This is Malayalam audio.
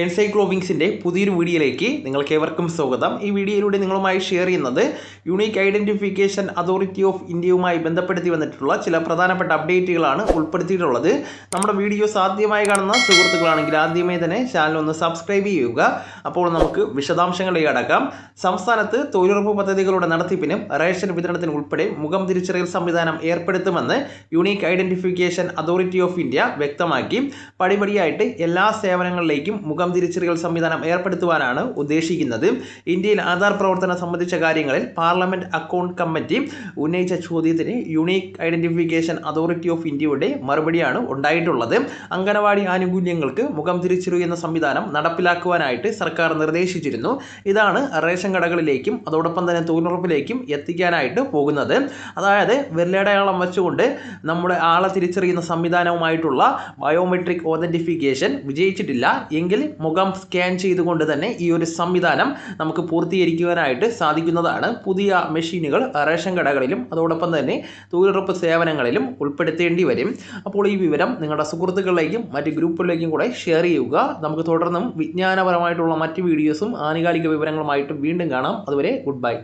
എൻസൈക്ലോവിങ്സിൻ്റെ പുതിയൊരു വീഡിയോയിലേക്ക് നിങ്ങൾക്ക് ഏവർക്കും സ്വാഗതം. ഈ വീഡിയോയിലൂടെ നിങ്ങളുമായി ഷെയർ ചെയ്യുന്നത് യൂണീക്ക് ഐഡൻറ്റിഫിക്കേഷൻ അതോറിറ്റി ഓഫ് ഇന്ത്യയുമായി ബന്ധപ്പെടുത്തി വന്നിട്ടുള്ള ചില പ്രധാനപ്പെട്ട അപ്ഡേറ്റുകളാണ് ഉൾപ്പെടുത്തിയിട്ടുള്ളത്. നമ്മുടെ വീഡിയോസ് ആദ്യമായി കാണുന്ന സുഹൃത്തുക്കളാണെങ്കിൽ ആദ്യമേ തന്നെ ചാനൽ ഒന്ന് സബ്സ്ക്രൈബ് ചെയ്യുക. അപ്പോൾ നമുക്ക് വിശദാംശങ്ങളിലേക്ക് കടക്കാം. സംസ്ഥാനത്ത് തൊഴിലുറപ്പ് പദ്ധതികളുടെ നടത്തിപ്പിനും റേഷൻ വിതരണത്തിനും ഉൾപ്പെടെ മുഖം തിരിച്ചറിയൽ സംവിധാനം ഏർപ്പെടുത്തുമെന്ന് unique identification authority of India വ്യക്തമാക്കി. പടിപടിയായിട്ട് എല്ലാ സേവനങ്ങളിലേക്കും മുഖം തിരിച്ചറിയൽ സംവിധാനം ഏർപ്പെടുത്തുവാനാണ് ഉദ്ദേശിക്കുന്നത്. ഇന്ത്യയിൽ ആധാർ പ്രവർത്തനം സംബന്ധിച്ച കാര്യങ്ങളിൽ പാർലമെന്റ് അക്കൗണ്ട് കമ്മിറ്റി ഉന്നയിച്ച ചോദ്യത്തിന് യൂണീക്ക് ഐഡന്റിഫിക്കേഷൻ അതോറിറ്റി ഓഫ് ഇന്ത്യയുടെ മറുപടിയാണ് ഉണ്ടായിട്ടുള്ളത്. അംഗനവാടി ആനുകൂല്യങ്ങൾക്ക് മുഖം തിരിച്ചറിയുന്ന സംവിധാനം നടപ്പിലാക്കുവാനായിട്ട് സർക്കാർ നിർദ്ദേശിച്ചിരുന്നു. ഇതാണ് റേഷൻ കടകളിലേക്കും അതോടൊപ്പം തന്നെ തൊഴിലുറപ്പിലേക്കും എത്തിക്കാനായിട്ട് പോകുന്നത്. അതായത് വിരലടയാളം വെച്ചുകൊണ്ട് നമ്മുടെ ആളെ തിരിച്ചറിയുന്ന സംവിധാനവുമായിട്ടുള്ള ബയോമെട്രിക് ഓതന്റിഫിക്കേഷൻ വിജയിച്ചിട്ടില്ല എങ്കിൽ മുഖം സ്കാൻ ചെയ്തുകൊണ്ട് തന്നെ ഈ ഒരു സംവിധാനം നമുക്ക് പൂർത്തീകരിക്കുവാനായിട്ട് സാധിക്കുന്നതാണ്. പുതിയ മെഷീനുകൾ റേഷൻ കടകളിലും അതോടൊപ്പം തന്നെ തൊഴിലുറപ്പ് സേവനങ്ങളിലും ഉൾപ്പെടുത്തേണ്ടി വരും. അപ്പോൾ ഈ വിവരം നിങ്ങളുടെ സുഹൃത്തുക്കളിലേക്കും മറ്റ് ഗ്രൂപ്പുകളിലേക്കും കൂടെ ഷെയർ ചെയ്യുക. നമുക്ക് തുടർന്നും വിജ്ഞാനപരമായിട്ടുള്ള മറ്റ് വീഡിയോസും ആനുകാലിക വിവരങ്ങളുമായിട്ടും വീണ്ടും കാണാം. അതുവരെ ഗുഡ് ബൈ.